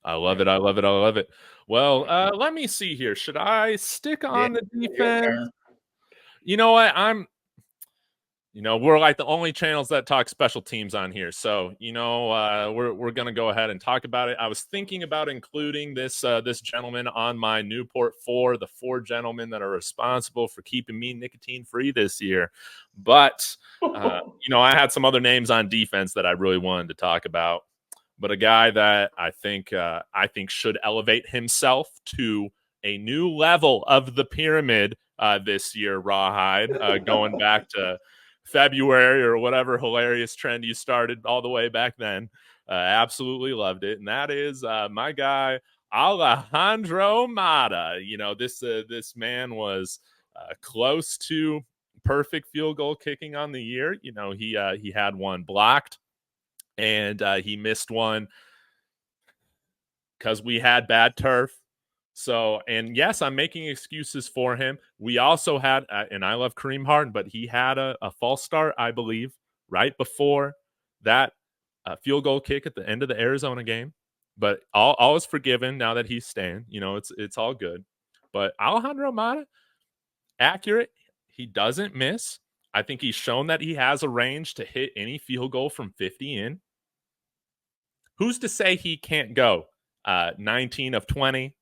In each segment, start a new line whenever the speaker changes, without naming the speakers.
I love it. I love it. I love it. Well, let me see here. Should I stick
Yeah,
on the
your
defense?
turn.
You know what? We're like the only channels that talk special teams on here. So, we're gonna go ahead and talk about it. I was thinking about including this gentleman on my Newport 4, the 4 gentlemen that are responsible for keeping me nicotine free this year. But I had some other names on defense that I really wanted to talk about. But a guy that I think should elevate himself to a new level of the pyramid this year, Rawhide, going back to February or whatever hilarious trend you started all the way back then. Absolutely loved it. And that is my guy, Alejandro Mata. This man was close to perfect field goal kicking on the year. He had one blocked and he missed one because we had bad turf. So, and yes, I'm making excuses for him. We also had, and I love Kareem Harden, but he had a false start, I believe, right before that field goal kick at the end of the Arizona game. But all is forgiven now that he's staying. It's all good. But Alejandro Mata, accurate. He doesn't miss. I think he's shown that he has a range to hit any field goal from 50 in. Who's to say he can't go 19 of 20,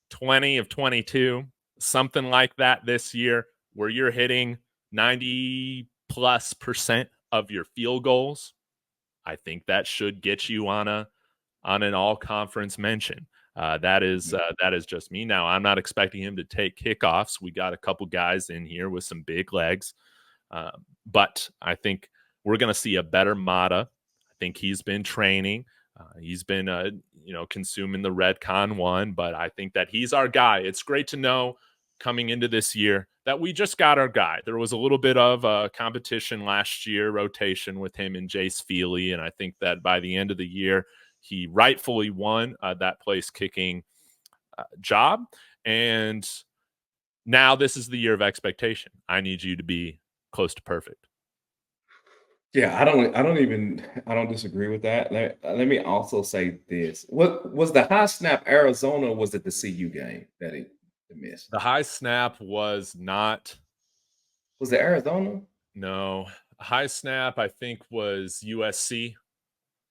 20 of 22, something like that this year, where you're hitting 90+% of your field goals? I think that should get you on an all conference mention. That is just me. Now, I'm not expecting him to take kickoffs. We got a couple guys in here with some big legs, but I think we're going to see a better Mata. I think he's been training. He's been, consuming the Redcon 1, but I think that he's our guy. It's great to know coming into this year that we just got our guy. There was a little bit of competition last year, rotation with him and Jace Feely, and I think that by the end of the year, he rightfully won that place kicking job. And now this is the year of expectation. I need you to be close to perfect.
Yeah, I don't disagree with that. Let me also say this. What was the high snap Arizona, or was it the CU game that he missed?
The high snap was not.
Was it Arizona?
No. High snap, I think, was USC.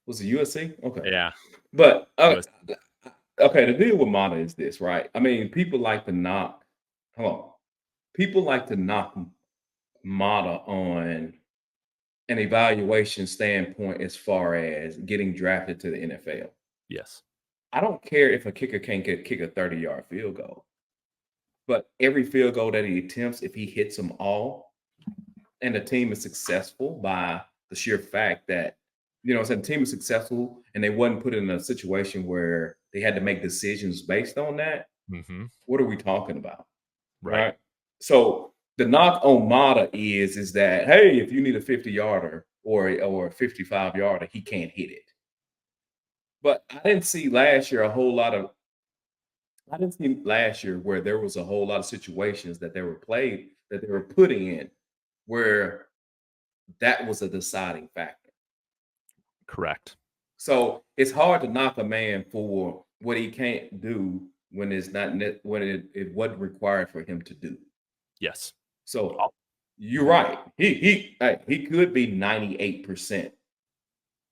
Was it USC? Okay.
Yeah.
But
USC.
okay, the deal with Mata is this, right? I mean, people like to knock. Hold on. People like to knock Mata on an evaluation standpoint as far as getting drafted to the NFL.
Yes.
I don't care if a kicker can't kick a 30-yard field goal, but every field goal that he attempts, if he hits them all, and the team is successful by the sheer fact that, the team is successful and they wasn't put in a situation where they had to make decisions based on that.
Mm-hmm.
What are we talking about?
Right.
So the knock on Mata is that, hey, if you need a 50-yarder or a 55-yarder, he can't hit it. But I didn't see last year where there was a whole lot of situations that they were putting in where that was a deciding factor.
Correct.
So it's hard to knock a man for what he can't do when it's not when it wasn't required for him to do.
Yes.
So you're right. He could be 98%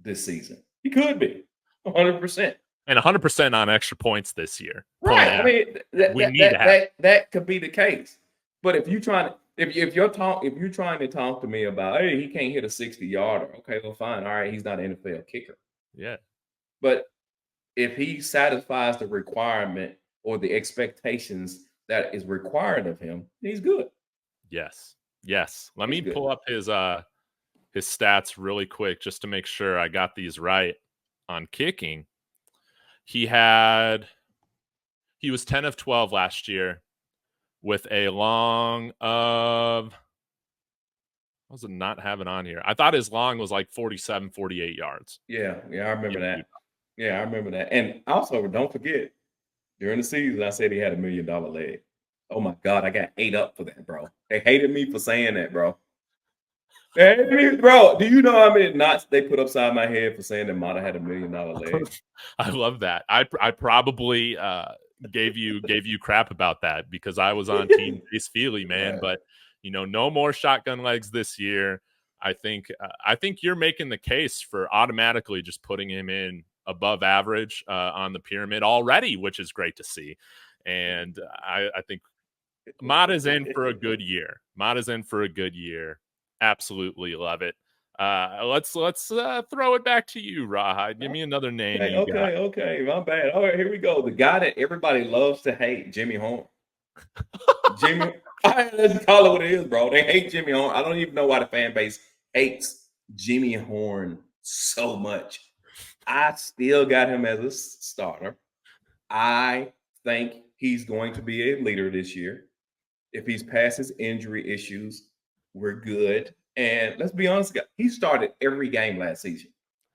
this season. He could be 100%.
And 100% on extra points this year.
Right. I mean, that could be the case. But if you're trying to talk to me about, hey, he can't hit a 60-yarder, okay, well, fine. All right, he's not an NFL kicker.
Yeah.
But if he satisfies the requirement or the expectations that is required of him, he's good.
Yes. Let me pull up his stats really quick just to make sure I got these right on kicking. He was 10 of 12 last year with a long of, what was it not having on here? I thought his long was like 47, 48 yards.
Yeah, I remember that. Yeah, I remember that. And also, don't forget, during the season, I said he had $1 million leg. Oh my God, I got ate up for that, bro. They hated me for saying that, bro. Hey, bro, do you know how many knots they put upside my head for saying that Mata had $1 million leg?
I love that. I probably gave you crap about that because I was on Team Chase Feely, man.
Right.
But no more shotgun legs this year. I think you're making the case for automatically just putting him in above average on the pyramid already, which is great to see. And I think Mata's in for a good year. Mata's in for a good year. Absolutely love it. Let's throw it back to you, Rawhide. Give me another name you got.
Okay. My bad. All right, here we go. The guy that everybody loves to hate, Jimmy Horn. Jimmy, let's call it what it is, bro. They hate Jimmy Horn. I don't even know why the fan base hates Jimmy Horn so much. I still got him as a starter. I think he's going to be a leader this year. If he's past his injury issues, we're good. And let's be honest, he started every game last season.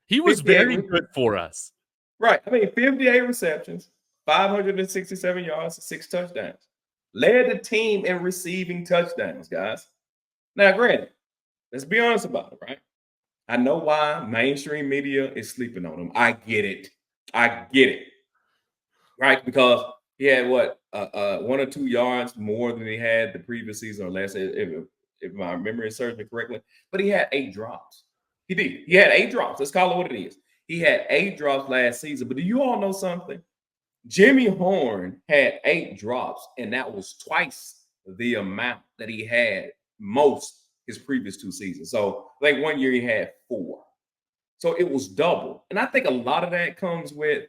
He was very good for us.
Right. I mean, 58 receptions, 567 yards, 6 touchdowns. Led the team in receiving touchdowns, guys. Now, granted, let's be honest about it, right? I know why mainstream media is sleeping on him. I get it. Right? Because he had what 1 or 2 yards more than he had the previous season or last, if my memory serves me correctly. But he had 8 drops. He did. He had 8 drops. Let's call it what it is. He had 8 drops last season. But do you all know something? Jimmy Horn had 8 drops, and that was twice the amount that he had most his previous 2 seasons. So, like 1 year he had 4. So it was double. And I think a lot of that comes with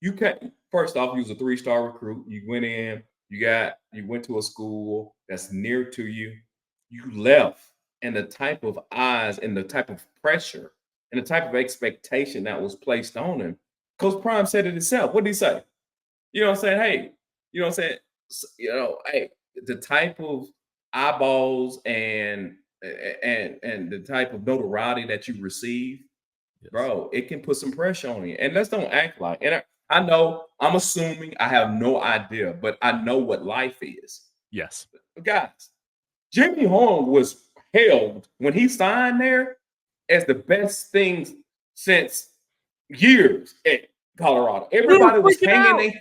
you can't. First off, you was a 3-star recruit. You went in, you went to a school that's near to you. You left, and the type of eyes and the type of pressure and the type of expectation that was placed on him. Coach Prime said it himself. What did he say? You know what I'm saying? Hey, you know what I'm saying? Hey, the type of eyeballs and the type of notoriety that you receive, yes, bro, it can put some pressure on you. And let's don't act like. And I know I'm assuming I have no idea, but I know what life is.
Yes,
guys, Jimmy Horn was hailed when he signed there as the best thing since years at Colorado. Everybody was hanging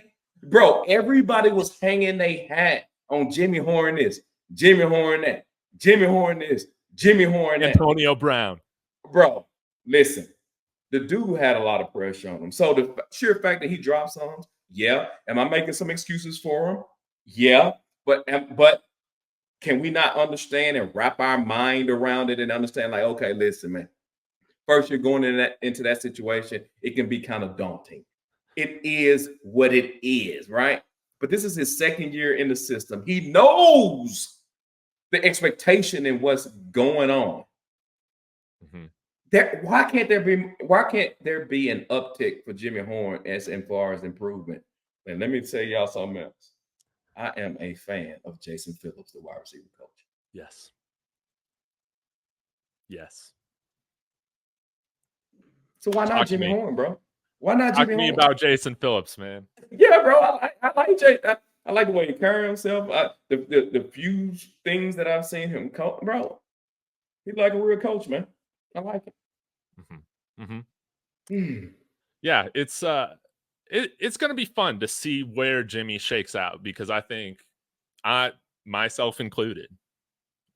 everybody was hanging their hat on Jimmy Horn this, Jimmy Horn that, Jimmy Horn this, Jimmy Horn that.
Antonio Brown.
Bro, listen, the dude had a lot of pressure on him. So the sheer fact that he dropped songs, yeah. Am I making some excuses for him? Yeah. But can we not understand and wrap our mind around it and understand, like, okay, listen, man. First, you're going into that situation, it can be kind of daunting. It is what it is, right? But this is his second year in the system. He knows the expectation and what's going on. Mm-hmm. Why can't there be an uptick for Jimmy Horn as far as improvement? And let me tell y'all something else. I am a fan of Jason Phillips, the wide receiver coach.
Yes.
So why not Jimmy Horn, bro? Why not Jimmy Horn?
Talk to me about Jason Phillips, man.
Yeah, bro. I like Jay. I like the way he carries himself. The few things that I've seen him coach, bro. He's like a real coach, man. I like it.
Mm-hmm. Mm-hmm. Yeah, it's going to be fun to see where Jimmy shakes out because I think myself included,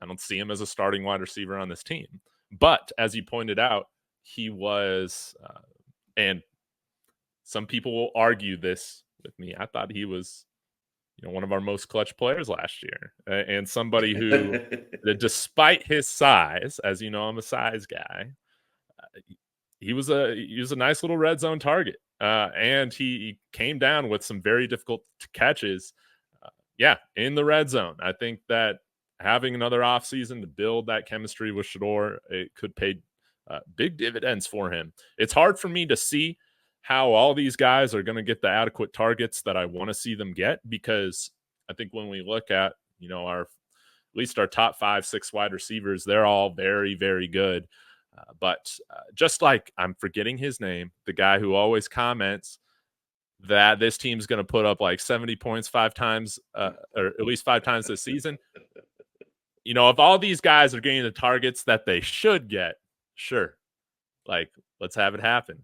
I don't see him as a starting wide receiver on this team. But as you pointed out, he was, and some people will argue this with me. I thought he was, one of our most clutch players last year, and somebody who, despite his size, as you know, I'm a size guy. He was a nice little red zone target, and he came down with some very difficult catches. In the red zone. I think that having another offseason to build that chemistry with Shador, it could pay big dividends for him. It's hard for me to see how all these guys are going to get the adequate targets that I want to see them get, because I think when we look at, at least our top 5-6 wide receivers, they're all very, very good. But just like, I'm forgetting his name, the guy who always comments that this team's going to put up like 70 points 5 times, or at least 5 times this season. you know, if all these guys are getting the targets that they should get, sure, like let's have it happen.